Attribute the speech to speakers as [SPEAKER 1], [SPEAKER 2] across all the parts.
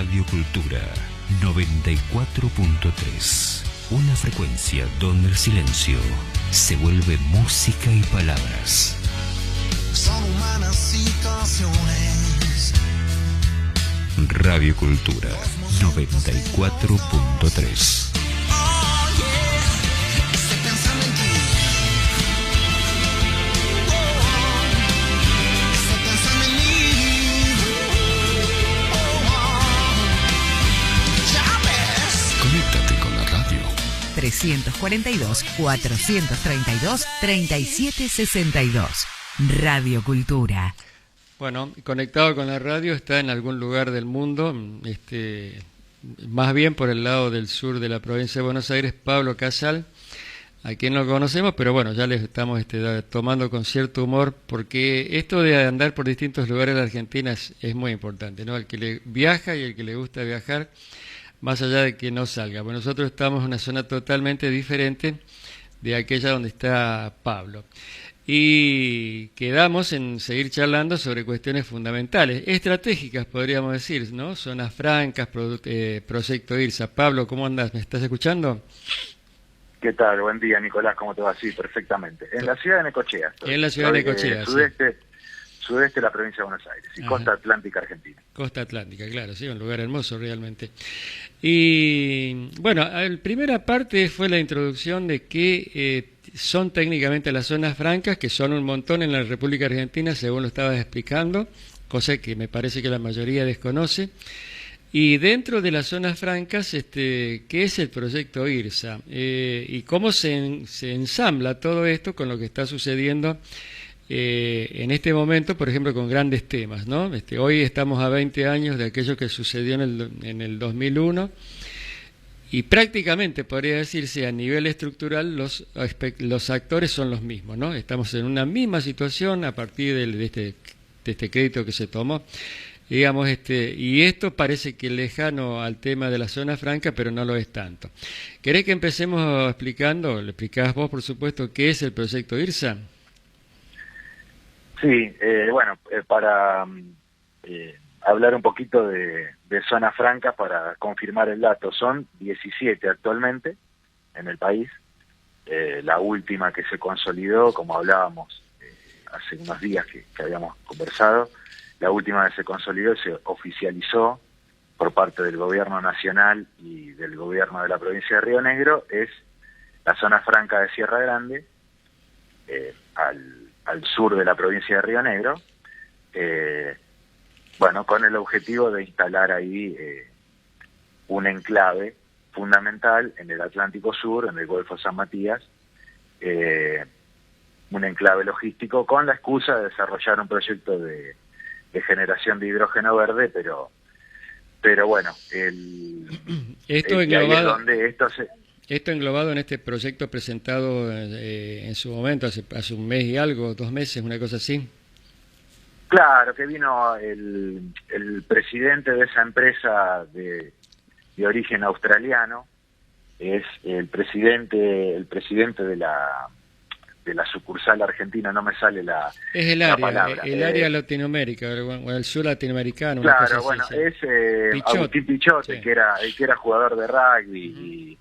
[SPEAKER 1] Radio Cultura 94.3. Una frecuencia donde el silencio se vuelve música y palabras.
[SPEAKER 2] Son humanas situaciones.
[SPEAKER 1] Radio Cultura 94.3. Conéctate con la radio.
[SPEAKER 3] 342-432-3762. Radio Cultura.
[SPEAKER 4] Bueno, conectado con la radio está en algún lugar del mundo, más bien por el lado del sur de la provincia de Buenos Aires, Pablo Casal, a quien no conocemos, pero bueno, ya les estamos tomando con cierto humor, porque esto de andar por distintos lugares de la Argentina es muy importante, ¿no? El que le viaja y el que le gusta viajar, más allá de que no salga. Bueno, nosotros estamos en una zona totalmente diferente de aquella donde está Pablo. Y quedamos en seguir charlando sobre cuestiones fundamentales, estratégicas podríamos decir, ¿no? Zonas francas, proyecto IRSA. Pablo, ¿cómo andás? ¿Me estás escuchando?
[SPEAKER 5] ¿Qué tal? Buen día, Nicolás, ¿cómo te va? Sí, perfectamente. En la ciudad de Necochea.
[SPEAKER 4] En la ciudad de Necochea,
[SPEAKER 5] sudeste de la provincia de Buenos Aires, y costa atlántica argentina.
[SPEAKER 4] Costa atlántica, claro, sí, un lugar hermoso realmente. Y bueno, la primera parte fue la introducción de que son técnicamente las zonas francas, que son un montón en la República Argentina, según lo estabas explicando, cosa que me parece que la mayoría desconoce. Y dentro de las zonas francas, ¿qué es el proyecto IRSA? Y cómo se ensambla todo esto con lo que está sucediendo en este momento, por ejemplo, con grandes temas, ¿no? Hoy estamos a 20 años de aquello que sucedió en el 2001, y prácticamente podría decirse a nivel estructural los actores son los mismos, ¿no? Estamos en una misma situación a partir de este crédito que se tomó, digamos, y esto parece que es lejano al tema de la zona franca, pero no lo es tanto. ¿Querés que empecemos explicando, le explicás vos, por supuesto, qué es el proyecto IRSA?
[SPEAKER 5] Sí, para hablar un poquito de zonas francas, para confirmar el dato, son 17 actualmente en el país. La última que se consolidó, como hablábamos hace unos días que habíamos conversado, la última que se consolidó y se oficializó por parte del gobierno nacional y del gobierno de la provincia de Río Negro, es la zona franca de Sierra Grande, al sur de la provincia de Río Negro, con el objetivo de instalar ahí un enclave fundamental en el Atlántico Sur, en el Golfo San Matías, un enclave logístico con la excusa de desarrollar un proyecto de generación de hidrógeno verde, pero bueno,
[SPEAKER 4] esto englobado,
[SPEAKER 5] donde
[SPEAKER 4] esto englobado en este proyecto presentado en su momento, hace un mes y algo, 2 meses, una cosa así.
[SPEAKER 5] Claro, que vino el presidente de esa empresa de origen australiano, es el presidente de la sucursal argentina, no me sale la palabra.
[SPEAKER 4] El área Latinoamérica, o el sur latinoamericano.
[SPEAKER 5] Claro, bueno,
[SPEAKER 4] así,
[SPEAKER 5] es Agustín Pichote,
[SPEAKER 4] sí.
[SPEAKER 5] que era jugador de rugby,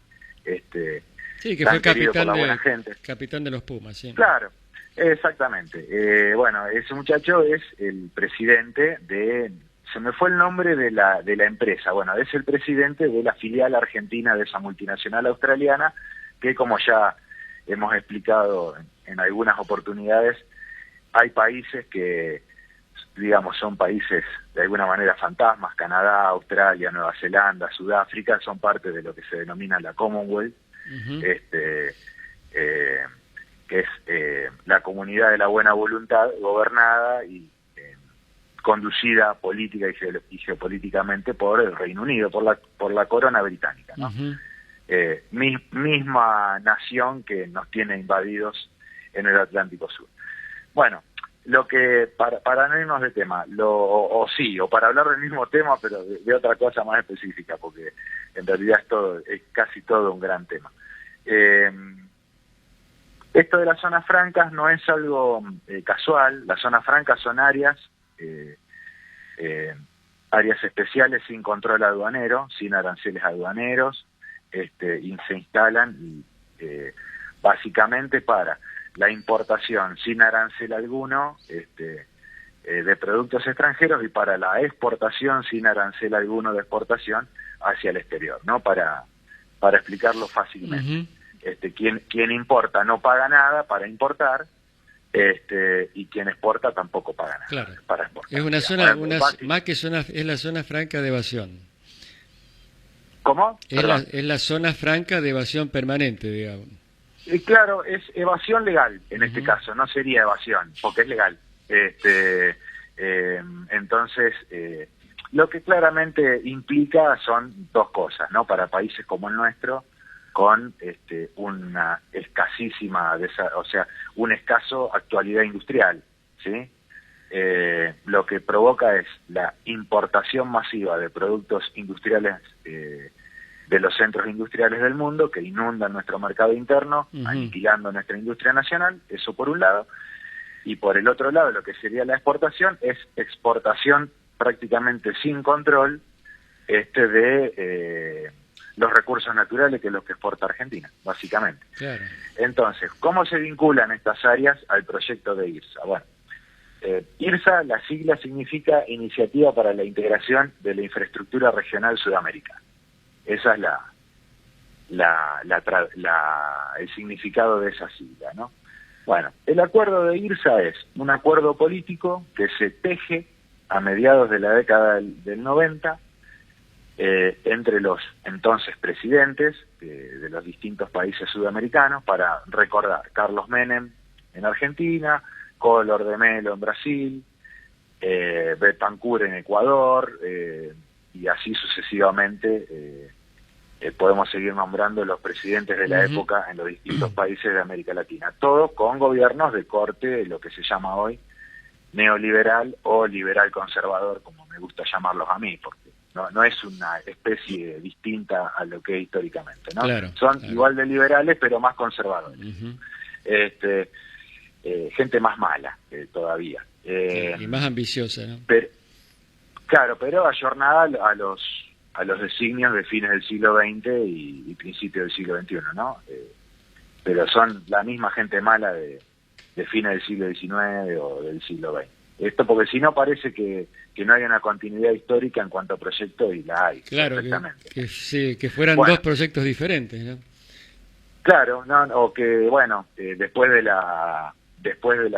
[SPEAKER 4] sí, que fue
[SPEAKER 5] capitán
[SPEAKER 4] de los Pumas, sí.
[SPEAKER 5] Claro, exactamente. Ese muchacho es el presidente se me fue el nombre de la empresa, es el presidente de la filial argentina de esa multinacional australiana, que, como ya hemos explicado en algunas oportunidades, hay países que, digamos, son países de alguna manera fantasmas. Canadá, Australia, Nueva Zelanda, Sudáfrica son parte de lo que se denomina la Commonwealth, que es la comunidad de la buena voluntad, gobernada y conducida política y geopolíticamente por el Reino Unido, por la corona británica, ¿no? Misma nación que nos tiene invadidos en el Atlántico Sur. Bueno, lo que, para no irnos de tema, o para hablar del mismo tema, pero de otra cosa más específica, porque en realidad es casi todo un gran tema. Esto de las zonas francas no es algo casual. Las zonas francas son áreas áreas especiales sin control aduanero, sin aranceles aduaneros, y se instalan básicamente para la importación sin arancel alguno de productos extranjeros y para la exportación sin arancel alguno de exportación hacia el exterior, ¿no? Para explicarlo fácilmente. Quien importa no paga nada para importar, y quien exporta tampoco paga nada,
[SPEAKER 4] claro,
[SPEAKER 5] para exportar.
[SPEAKER 4] Es una zona, más que zona, es la zona franca de evasión.
[SPEAKER 5] ¿Cómo?
[SPEAKER 4] Es la zona franca de evasión permanente, digamos.
[SPEAKER 5] Claro, es evasión legal en este caso, no sería evasión, porque es legal. Entonces, lo que claramente implica son dos cosas, ¿no? Para países como el nuestro, con una escasísima, un escaso actualidad industrial, ¿sí? Lo que provoca es la importación masiva de productos industriales de los centros industriales del mundo que inundan nuestro mercado interno, aniquilando nuestra industria nacional, eso por un lado, y por el otro lado lo que sería la exportación es exportación prácticamente sin control de los recursos naturales, que es lo que exporta Argentina, básicamente.
[SPEAKER 4] Claro.
[SPEAKER 5] Entonces, ¿cómo se vinculan estas áreas al proyecto de IRSA? Bueno, IRSA, la sigla significa Iniciativa para la Integración de la Infraestructura Regional Sudamericana. Esa es el significado de esa sigla, ¿no? Bueno, el acuerdo de IRSA es un acuerdo político que se teje a mediados de la década del 90 entre los entonces presidentes de los distintos países sudamericanos, para recordar: Carlos Menem en Argentina, Collor de Mello en Brasil, Betancur en Ecuador, y así sucesivamente. Podemos seguir nombrando los presidentes de la época en los distintos países de América Latina, todos con gobiernos de corte, lo que se llama hoy neoliberal o liberal conservador, como me gusta llamarlos a mí, porque no es una especie distinta a lo que es históricamente, ¿no?
[SPEAKER 4] Claro,
[SPEAKER 5] son
[SPEAKER 4] claro.
[SPEAKER 5] igual de liberales, pero más conservadores. Gente más mala todavía.
[SPEAKER 4] Y más ambiciosa, ¿no?
[SPEAKER 5] Pero ayornada a los designios de fines del siglo XX y principios del siglo XXI, ¿no? Pero son la misma gente mala de fines del siglo XIX o del siglo XX. Esto porque si no parece que no hay una continuidad histórica en cuanto a proyectos, y la hay.
[SPEAKER 4] Claro,
[SPEAKER 5] perfectamente.
[SPEAKER 4] que fueran dos proyectos diferentes, ¿no?
[SPEAKER 5] Claro, o que, bueno, después de la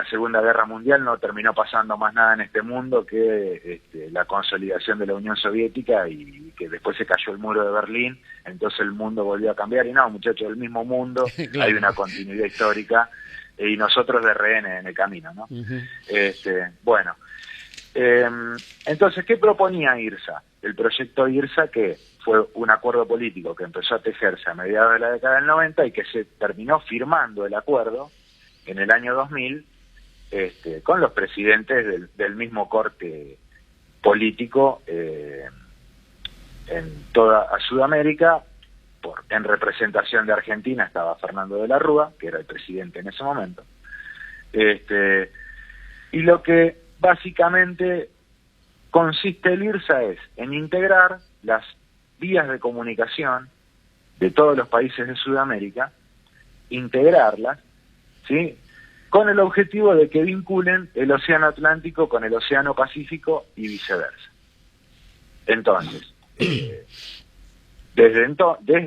[SPEAKER 5] Segunda Guerra Mundial no terminó pasando más nada en este mundo que la consolidación de la Unión Soviética, y que después se cayó el muro de Berlín, entonces el mundo volvió a cambiar. Y no, muchachos, el mismo mundo, claro. Hay una continuidad histórica, y nosotros de rehenes en el camino, ¿no? Entonces, ¿qué proponía IRSA? El proyecto IRSA, que fue un acuerdo político que empezó a tejerse a mediados de la década del 90 y que se terminó firmando el acuerdo en el año 2000, con los presidentes del mismo corte político en toda Sudamérica. En representación de Argentina estaba Fernando de la Rúa, que era el presidente en ese momento. Y lo que básicamente consiste el IRSA es en integrar las vías de comunicación de todos los países de Sudamérica, integrarlas, ¿sí?, con el objetivo de que vinculen el Océano Atlántico con el Océano Pacífico y viceversa. Entonces, desde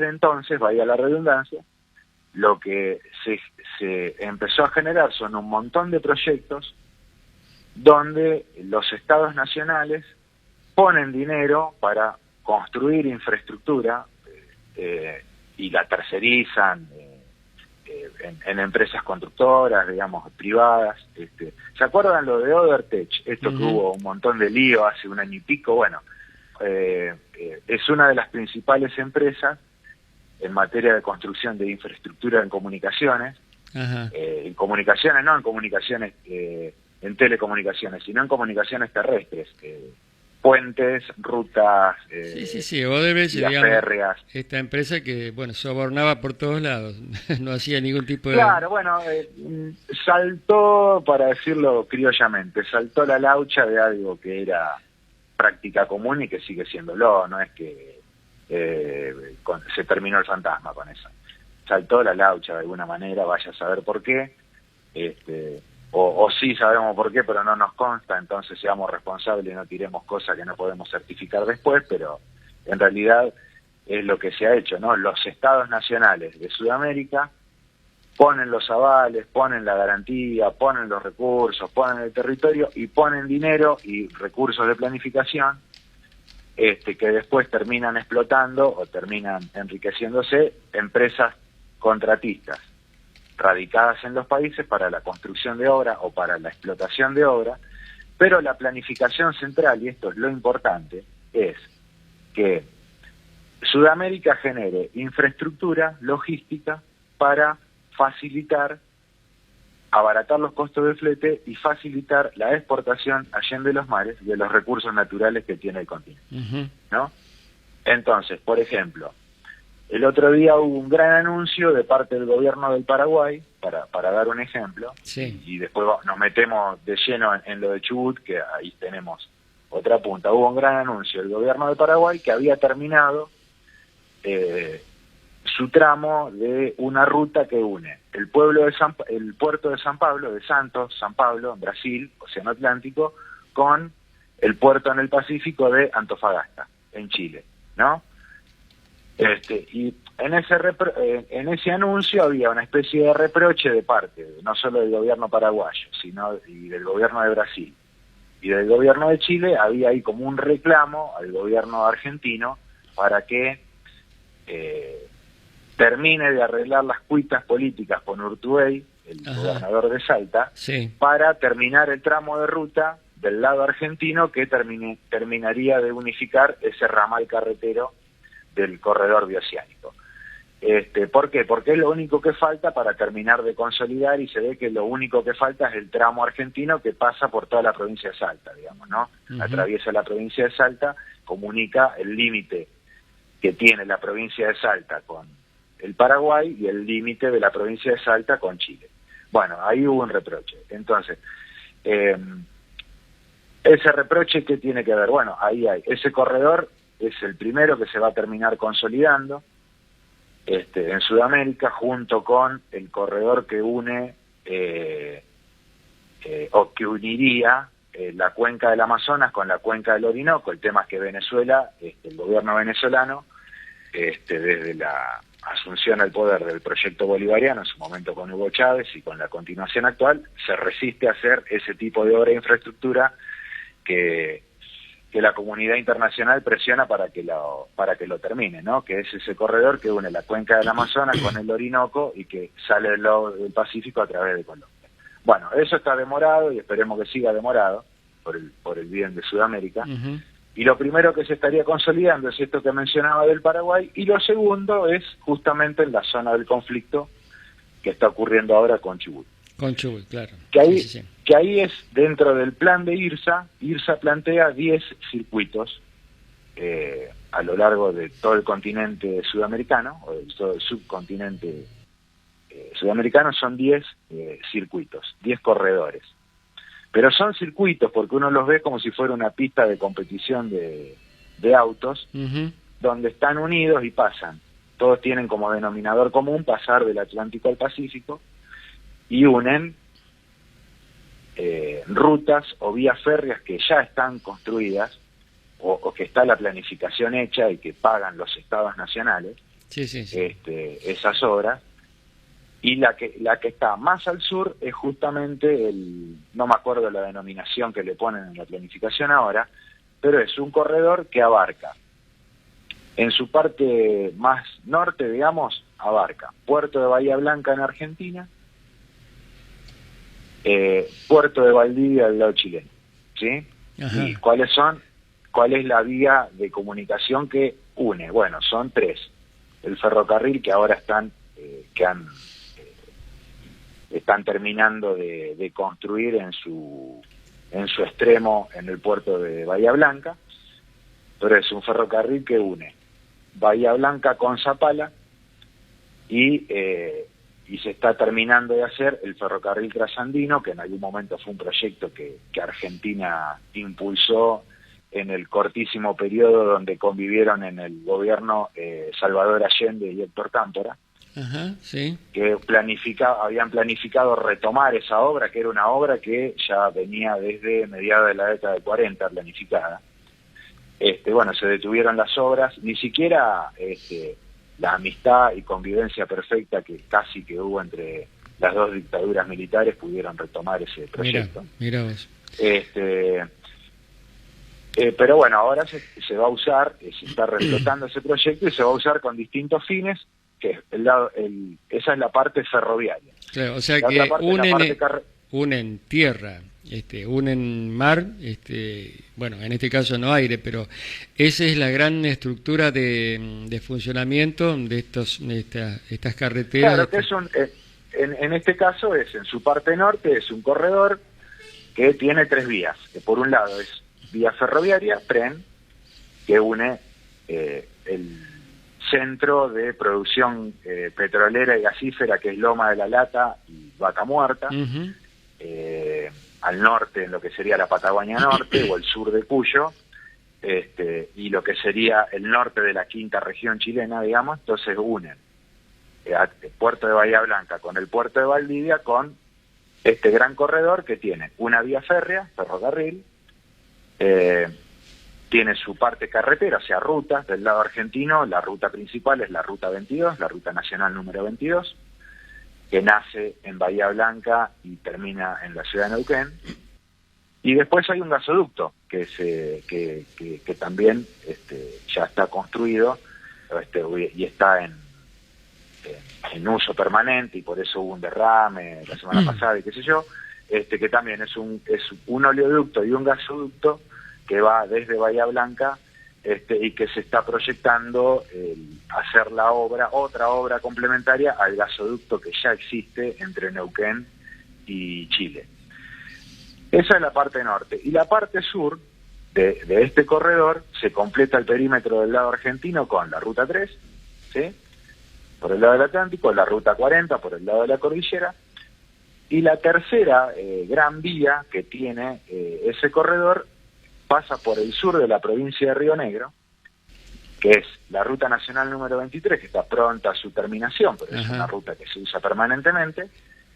[SPEAKER 5] entonces, vaya la redundancia, lo que se empezó a generar son un montón de proyectos donde los estados nacionales ponen dinero para construir infraestructura y la tercerizan en empresas constructoras, digamos, privadas. ¿Se acuerdan lo de Odertech? Esto que hubo un montón de lío hace un año y pico. Bueno, es una de las principales empresas en materia de construcción de infraestructura en comunicaciones. En comunicaciones, no en comunicaciones, en telecomunicaciones, sino en comunicaciones terrestres. Puentes, rutas,
[SPEAKER 4] sí, Odebrecht, digamos,
[SPEAKER 5] férreas.
[SPEAKER 4] Esta empresa que, bueno, sobornaba por todos lados, no hacía ningún tipo de...
[SPEAKER 5] Claro, bueno, saltó, para decirlo criollamente, saltó la laucha de algo que era práctica común y que sigue siéndolo, no es que se terminó el fantasma con eso. Saltó la laucha de alguna manera, vaya a saber por qué, o sí sabemos por qué, pero no nos consta, entonces seamos responsables y no tiremos cosas que no podemos certificar después, pero en realidad es lo que se ha hecho, ¿no? Los estados nacionales de Sudamérica ponen los avales, ponen la garantía, ponen los recursos, ponen el territorio y ponen dinero y recursos de planificación que después terminan explotando o terminan enriqueciéndose empresas contratistas radicadas en los países para la construcción de obra o para la explotación de obra, pero la planificación central, y esto es lo importante, es que Sudamérica genere infraestructura logística para facilitar, abaratar los costos de flete y facilitar la exportación allende los mares de los recursos naturales que tiene el continente, ¿no? Entonces, por ejemplo, el otro día hubo un gran anuncio de parte del gobierno del Paraguay, para dar un ejemplo,
[SPEAKER 4] sí.
[SPEAKER 5] Y después nos metemos de lleno en lo de Chubut, que ahí tenemos otra punta. Hubo un gran anuncio del gobierno de Paraguay que había terminado su tramo de una ruta que une el puerto de San Pablo, de Santos, San Pablo, en Brasil, Océano Atlántico, con el puerto en el Pacífico de Antofagasta, en Chile, ¿no? Y en ese anuncio había una especie de reproche de parte, no solo del gobierno paraguayo, sino y del gobierno de Brasil y del gobierno de Chile. Había ahí como un reclamo al gobierno argentino para que termine de arreglar las cuitas políticas con Urtubey, el gobernador de Salta,
[SPEAKER 4] sí,
[SPEAKER 5] para terminar el tramo de ruta del lado argentino que terminaría de unificar ese ramal carretero del corredor bioceánico. ¿Por qué? Porque es lo único que falta para terminar de consolidar, y se ve que lo único que falta es el tramo argentino que pasa por toda la provincia de Salta, digamos, ¿no? Atraviesa la provincia de Salta, comunica el límite que tiene la provincia de Salta con el Paraguay y el límite de la provincia de Salta con Chile. Bueno, ahí hubo un reproche. Entonces, ese reproche, ¿qué tiene que ver? Bueno, ahí hay. Ese corredor es el primero que se va a terminar consolidando en Sudamérica, junto con el corredor que une o que uniría la cuenca del Amazonas con la cuenca del Orinoco. El tema es que Venezuela, el gobierno venezolano, desde la asunción al poder del proyecto bolivariano, en su momento con Hugo Chávez y con la continuación actual, se resiste a hacer ese tipo de obra de infraestructura que la comunidad internacional presiona para que lo termine, ¿no? Que es ese corredor que une la cuenca del Amazonas con el Orinoco y que sale del Pacífico a través de Colombia. Bueno, eso está demorado y esperemos que siga demorado por el bien de Sudamérica. Y lo primero que se estaría consolidando es esto que mencionaba del Paraguay, y lo segundo es justamente en la zona del conflicto que está ocurriendo ahora con Chubut.
[SPEAKER 4] Con Chubut, claro.
[SPEAKER 5] Que ahí es dentro del plan de IRSA. IRSA plantea 10 circuitos a lo largo de todo el continente sudamericano, o de todo el subcontinente sudamericano. Son 10 circuitos, 10 corredores. Pero son circuitos porque uno los ve como si fuera una pista de competición de autos, donde están unidos y pasan. Todos tienen como denominador común pasar del Atlántico al Pacífico, y unen rutas o vías férreas que ya están construidas o que está la planificación hecha y que pagan los estados nacionales, esas obras. Y la que está más al sur es justamente no me acuerdo la denominación que le ponen en la planificación ahora, pero es un corredor que abarca, en su parte más norte, digamos, abarca Puerto de Bahía Blanca en Argentina, Puerto de Valdivia del lado chileno, ¿sí? ¿Y cuál es la vía de comunicación que une? Bueno, son 3. El ferrocarril que ahora están terminando de construir en su extremo en el puerto de Bahía Blanca, pero es un ferrocarril que une Bahía Blanca con Zapala y se está terminando de hacer el ferrocarril trasandino, que en algún momento fue un proyecto que Argentina impulsó en el cortísimo periodo donde convivieron en el gobierno Salvador Allende y Héctor Cámpora,
[SPEAKER 4] Ajá, sí.
[SPEAKER 5] que habían planificado retomar esa obra, que era una obra que ya venía desde mediados de la década de 40 planificada. Bueno, se detuvieron las obras, ni siquiera la amistad y convivencia perfecta que casi que hubo entre las dos dictaduras militares pudieron retomar ese proyecto.
[SPEAKER 4] Mira vos.
[SPEAKER 5] Pero bueno, ahora se va a usar, se está reflotando ese proyecto y se va a usar con distintos fines, que esa es la parte ferroviaria.
[SPEAKER 4] Claro, o sea
[SPEAKER 5] la
[SPEAKER 4] que
[SPEAKER 5] parte,
[SPEAKER 4] unen tierra, unen mar, bueno, en este caso no aire, pero esa es la gran estructura de funcionamiento de estas carreteras.
[SPEAKER 5] Claro, que en este caso en su parte norte es un corredor que tiene 3 vías, que por un lado es vía ferroviaria, tren, que une el centro de producción petrolera y gasífera, que es Loma de la Lata y Vaca Muerta,
[SPEAKER 4] Uh-huh.
[SPEAKER 5] Al norte en lo que sería la Patagonia Norte o el sur de Cuyo, y lo que sería el norte de la quinta región chilena, digamos. Entonces unen el puerto de Bahía Blanca con el puerto de Valdivia, con este gran corredor que tiene una vía férrea, ferrocarril, tiene su parte carretera, o sea, rutas del lado argentino. La ruta principal es la ruta 22, la ruta nacional número 22, que nace en Bahía Blanca y termina en la ciudad de Neuquén. Y después hay un gasoducto que también ya está construido y está en uso permanente, y por eso hubo un derrame la semana pasada y qué sé yo, que también es un oleoducto y un gasoducto que va desde Bahía Blanca, y que se está proyectando hacer otra obra complementaria al gasoducto que ya existe entre Neuquén y Chile. Esa es la parte norte. Y la parte sur de este corredor se completa el perímetro del lado argentino con la ruta 3, ¿sí?, por el lado del Atlántico, la ruta 40 por el lado de la cordillera, y la tercera gran vía que tiene ese corredor pasa por el sur de la provincia de Río Negro, que es la ruta nacional número 23, que está pronta a su terminación, pero es una ruta que se usa permanentemente.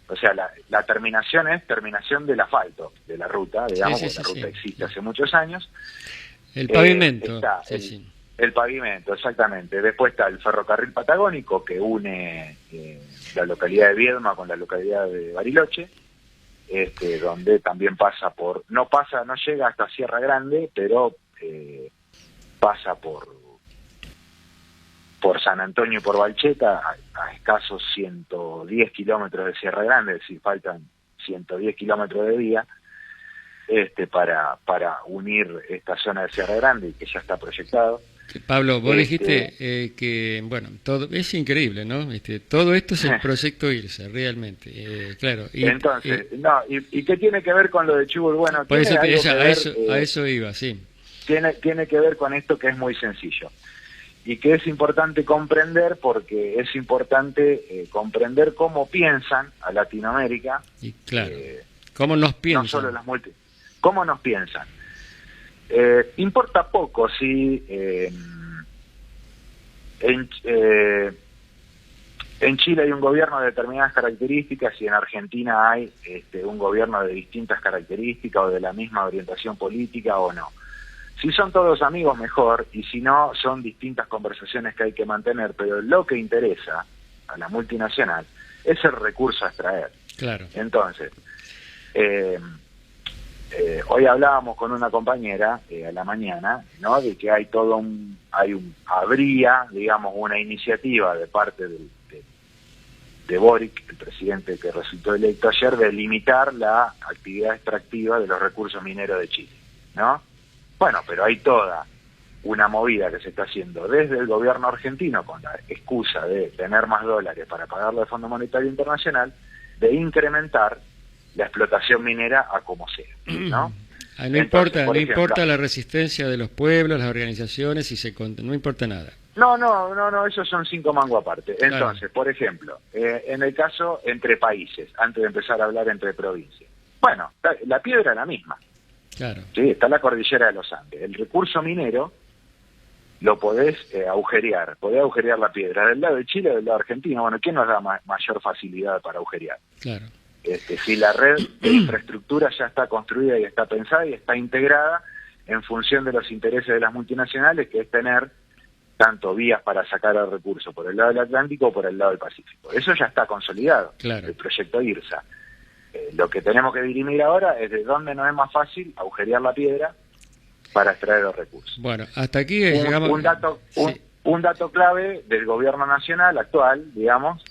[SPEAKER 5] O sea, la terminación es terminación del asfalto de la ruta, digamos, porque la ruta existe hace muchos años.
[SPEAKER 4] El pavimento.
[SPEAKER 5] El pavimento, exactamente. Después está el ferrocarril patagónico, que une la localidad de Viedma con la localidad de Bariloche, donde también pasa no llega hasta Sierra Grande, pero pasa por San Antonio y por Balcheta, a escasos 110 kilómetros de Sierra Grande, es decir, faltan 110 kilómetros de vía para unir esta zona de Sierra Grande, y que ya está proyectado.
[SPEAKER 4] Pablo, vos dijiste que, bueno, todo es increíble, ¿no? Todo esto es el proyecto IRSA, realmente, claro.
[SPEAKER 5] Entonces, ¿y qué tiene que ver con lo de Chubut? Bueno,
[SPEAKER 4] a eso iba, sí.
[SPEAKER 5] Tiene que ver con esto, que es muy sencillo, y que es importante comprender, porque es importante comprender cómo piensan a Latinoamérica.
[SPEAKER 4] Y claro, cómo nos piensan.
[SPEAKER 5] No solo cómo nos piensan. Importa poco si en Chile hay un gobierno de determinadas características y en Argentina hay un gobierno de distintas características o de la misma orientación política o no. Si son todos amigos, mejor, y si no, son distintas conversaciones que hay que mantener, pero lo que interesa a la multinacional es el recurso a extraer. Claro. Entonces, hoy hablábamos con una compañera a la mañana, ¿no?, de que hay habría, digamos, una iniciativa de parte de Boric, el presidente que resultó electo ayer, de limitar la actividad extractiva de los recursos mineros de Chile, ¿no? Bueno, pero hay toda una movida que se está haciendo desde el gobierno argentino, con la excusa de tener más dólares para pagarlo al Fondo Monetario Internacional, de incrementar la explotación minera a como sea, ¿no?
[SPEAKER 4] No importa la resistencia de los pueblos, las organizaciones, no importa nada.
[SPEAKER 5] No, esos son 5 mangos aparte. Entonces, claro. Por ejemplo, en el caso entre países, antes de empezar a hablar entre provincias, bueno, la piedra es la misma.
[SPEAKER 4] Claro.
[SPEAKER 5] ¿Sí? Está la cordillera de los Andes. El recurso minero lo podés agujerear, podés agujerear la piedra del lado de Chile o del lado de Argentina. Bueno, ¿quién nos da mayor facilidad para agujerear?
[SPEAKER 4] Claro.
[SPEAKER 5] Si la red de infraestructura ya está construida y está pensada y está integrada en función de los intereses de las multinacionales, que es tener tanto vías para sacar el recurso por el lado del Atlántico o por el lado del Pacífico. Eso ya está consolidado,
[SPEAKER 4] Claro.
[SPEAKER 5] el proyecto IRSA. Lo que tenemos que dirimir ahora es de dónde nos es más fácil agujerear la piedra para extraer los recursos.
[SPEAKER 4] Bueno, hasta aquí llegamos.
[SPEAKER 5] Un dato clave del gobierno nacional actual, digamos,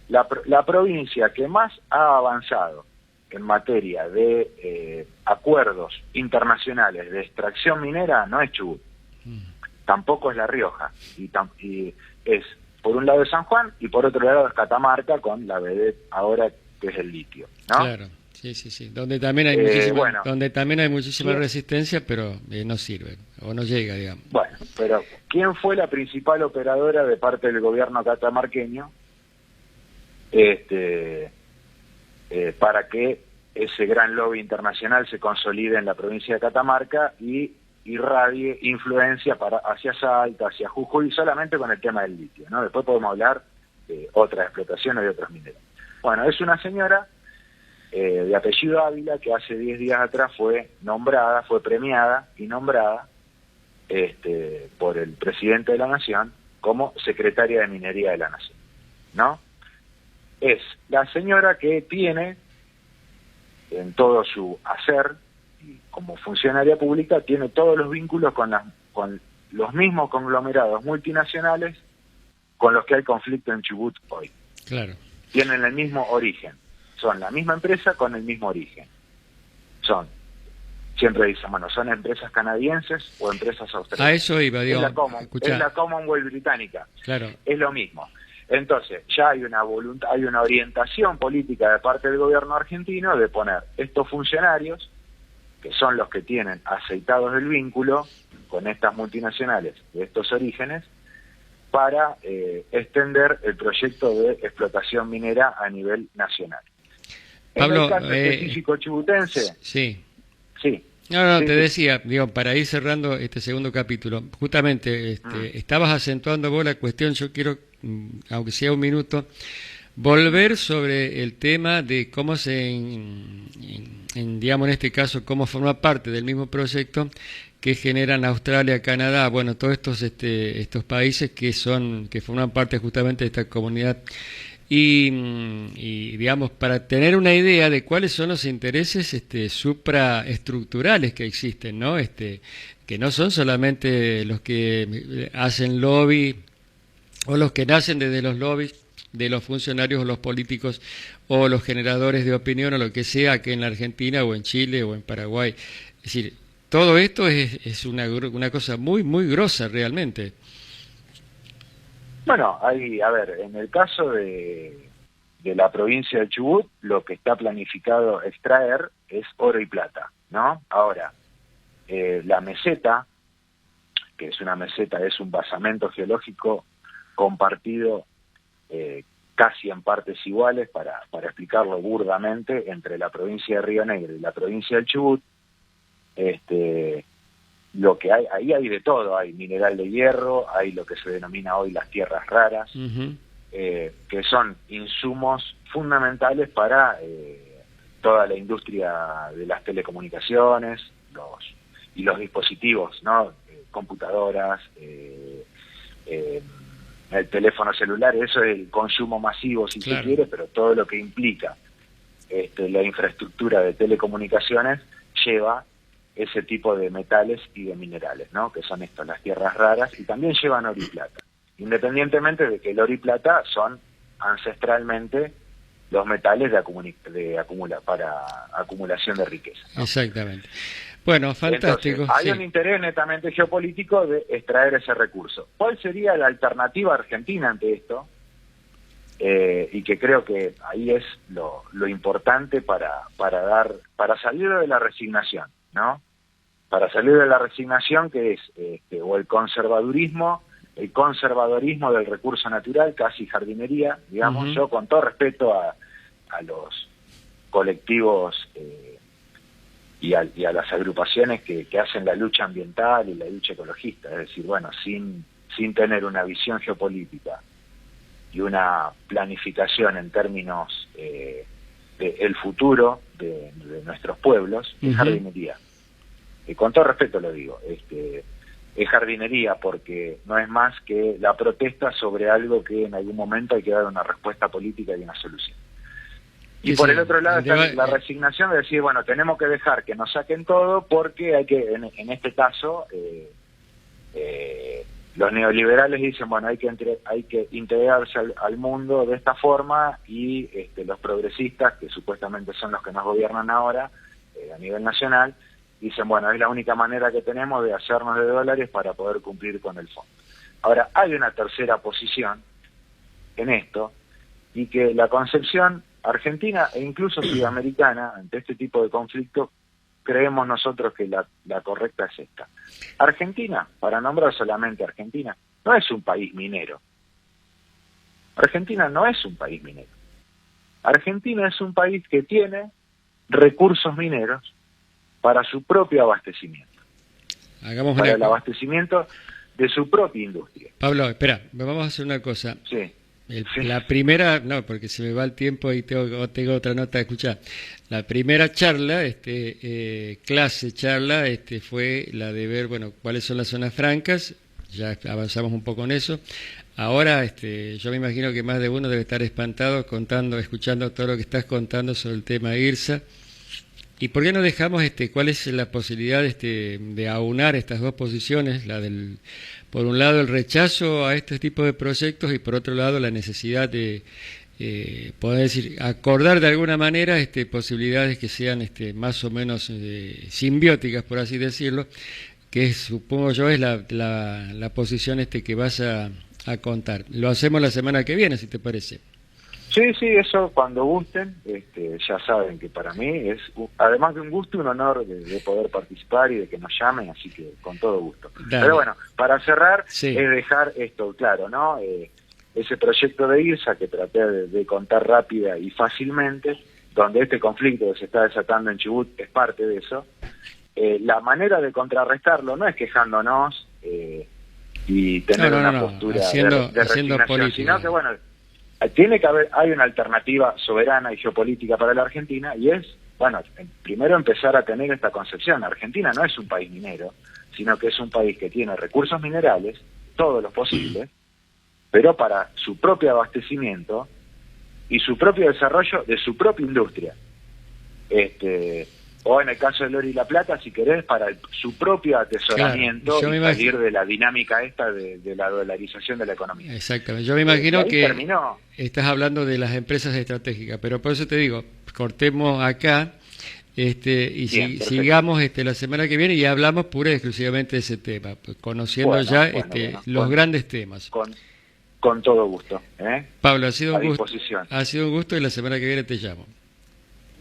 [SPEAKER 5] la provincia que más ha avanzado en materia de acuerdos internacionales de extracción minera no es Chubut, tampoco es La Rioja, y es por un lado de San Juan y por otro lado es Catamarca, con la vedette ahora que es el litio, ¿no?
[SPEAKER 4] Claro, sí. Donde también hay muchísima resistencia, pero no sirve, o no llega, digamos.
[SPEAKER 5] Bueno, pero ¿quién fue la principal operadora de parte del gobierno catamarqueño para que ese gran lobby internacional se consolide en la provincia de Catamarca y irradie influencia hacia Salta, hacia Jujuy, solamente con el tema del litio, ¿no? Después podemos hablar de otras explotaciones de otros mineros. Bueno, es una señora de apellido Ávila que hace 10 días atrás fue premiada y nombrada por el presidente de la Nación como secretaria de Minería de la Nación, ¿no? Es la señora que tiene en todo su hacer, y como funcionaria pública, tiene todos los vínculos con los mismos conglomerados multinacionales con los que hay conflicto en Chubut hoy.
[SPEAKER 4] Claro.
[SPEAKER 5] Tienen el mismo origen, son la misma empresa con el mismo origen. Siempre dicen, bueno, son empresas canadienses o empresas australianas.
[SPEAKER 4] A eso iba, digo.
[SPEAKER 5] Es la Commonwealth británica.
[SPEAKER 4] Claro.
[SPEAKER 5] Es lo mismo. Entonces, ya hay una voluntad, hay una orientación política de parte del gobierno argentino de poner estos funcionarios, que son los que tienen aceitados el vínculo con estas multinacionales de estos orígenes, para extender el proyecto de explotación minera a nivel nacional.
[SPEAKER 4] Pablo,
[SPEAKER 5] en el caso específico chubutense...
[SPEAKER 4] Sí.
[SPEAKER 5] No,
[SPEAKER 4] te decía, digo, para ir cerrando este segundo capítulo, justamente estabas acentuando vos la cuestión, yo quiero, aunque sea un minuto, volver sobre el tema de cómo digamos en este caso, cómo forma parte del mismo proyecto que generan Australia, Canadá, bueno, todos estos países que forman parte justamente de esta comunidad. Y digamos, para tener una idea de cuáles son los intereses supraestructurales que existen, ¿no? Que no son solamente los que hacen lobby o los que nacen desde los lobbies de los funcionarios o los políticos o los generadores de opinión o lo que sea, que en la Argentina o en Chile o en Paraguay. Es decir, todo esto es una cosa muy, muy grosa realmente.
[SPEAKER 5] Bueno, en el caso de la provincia de Chubut, lo que está planificado extraer es oro y plata, ¿no? Ahora, la meseta, que es una meseta, es un basamento geológico compartido casi en partes iguales, para explicarlo burdamente, entre la provincia de Río Negro y la provincia del Chubut. Lo que ahí hay de todo, hay mineral de hierro, hay lo que se denomina hoy las tierras raras, que son insumos fundamentales para toda la industria de las telecomunicaciones y los dispositivos, ¿no? Computadoras, el teléfono celular, eso es el consumo masivo, si se quiere, pero todo lo que implica la infraestructura de telecomunicaciones lleva ese tipo de metales y de minerales, ¿no? Que son las tierras raras, y también llevan oro y plata, independientemente de que el oro y plata son ancestralmente los metales para acumulación de riqueza, ¿no?
[SPEAKER 4] Exactamente. Bueno, fantástico.
[SPEAKER 5] Entonces, hay un interés netamente geopolítico de extraer ese recurso. ¿Cuál sería la alternativa argentina ante esto? Y que creo que ahí es lo importante para salir de la resignación, ¿no? Para salir de la resignación, que es o el conservadurismo del recurso natural, casi jardinería, digamos. Yo, con todo respeto a los colectivos y a las agrupaciones que hacen la lucha ambiental y la lucha ecologista. Es decir, bueno, sin tener una visión geopolítica y una planificación en términos del futuro de nuestros pueblos, es jardinería. Con todo respeto lo digo, es jardinería porque no es más que la protesta sobre algo que en algún momento hay que dar una respuesta política y una solución. Y por el otro lado está la resignación de decir, bueno, tenemos que dejar que nos saquen todo porque hay que, en este caso, los neoliberales dicen, bueno, hay que integrarse al mundo de esta forma y los progresistas, que supuestamente son los que nos gobiernan ahora a nivel nacional, dicen, bueno, es la única manera que tenemos de hacernos de dólares para poder cumplir con el fondo. Ahora, hay una tercera posición en esto, y que la concepción argentina e incluso sudamericana ante este tipo de conflictos, creemos nosotros que la correcta es esta. Argentina, para nombrar solamente Argentina, no es un país minero. Argentina no es un país minero. Argentina es un país que tiene recursos mineros para su propio abastecimiento. Para el abastecimiento de su propia industria.
[SPEAKER 4] Pablo, espera, vamos a hacer una cosa.
[SPEAKER 5] Sí.
[SPEAKER 4] La primera, no, porque se me va el tiempo y tengo otra nota de escuchar. La primera charla, charla, fue la de ver, bueno, cuáles son las zonas francas. Ya avanzamos un poco en eso. Ahora, yo me imagino que más de uno debe estar espantado escuchando todo lo que estás contando sobre el tema IRSA. ¿Y por qué no dejamos cuál es la posibilidad de aunar estas dos posiciones, la del, por un lado, el rechazo a este tipo de proyectos y por otro lado la necesidad de poder decir, acordar de alguna manera posibilidades que sean más o menos simbióticas, por así decirlo, que supongo yo es la posición que vas a contar. Lo hacemos la semana que viene, si te parece.
[SPEAKER 5] Sí, eso cuando gusten, ya saben que para mí es, además de un gusto, un honor de poder participar y de que nos llamen, así que con todo gusto. Dale. Pero bueno, para cerrar, sí, es dejar esto claro, ¿no? Ese proyecto de IRSA que traté de contar rápida y fácilmente, donde este conflicto que se está desatando en Chubut es parte de eso. La manera de contrarrestarlo no es quejándonos y tener una postura de resignación, sino que, bueno, tiene que hay una alternativa soberana y geopolítica para la Argentina, y es, bueno, primero empezar a tener esta concepción. Argentina no es un país minero, sino que es un país que tiene recursos minerales, todos los posibles, pero para su propio abastecimiento y su propio desarrollo de su propia industria. O en el caso del oro y la plata, si querés, para su propio atesoramiento, claro, y salir de la dinámica esta de la dolarización de la economía.
[SPEAKER 4] Exactamente. Yo me imagino que estás hablando de las empresas estratégicas, pero por eso te digo, cortemos acá y bien, sigamos la semana que viene y hablamos pura y exclusivamente de ese tema, pues, conociendo ya los grandes temas.
[SPEAKER 5] Con todo gusto.
[SPEAKER 4] Pablo, ha sido un gusto y la semana que viene te llamo.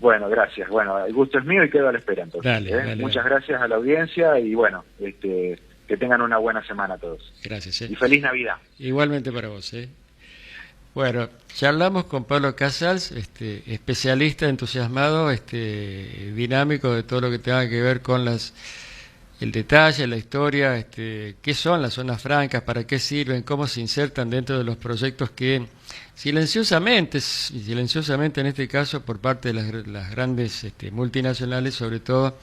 [SPEAKER 5] Bueno, gracias. Bueno, el gusto es mío y quedo a la espera entonces. Dale, muchas gracias a la audiencia y bueno, que tengan una buena semana todos.
[SPEAKER 4] Gracias.
[SPEAKER 5] Y feliz Navidad.
[SPEAKER 4] Igualmente para vos. Bueno, charlamos con Pablo Casals, especialista, entusiasmado, dinámico de todo lo que tenga que ver con el detalle, la historia, qué son las zonas francas, para qué sirven, cómo se insertan dentro de los proyectos que silenciosamente en este caso por parte de las grandes multinacionales, sobre todo,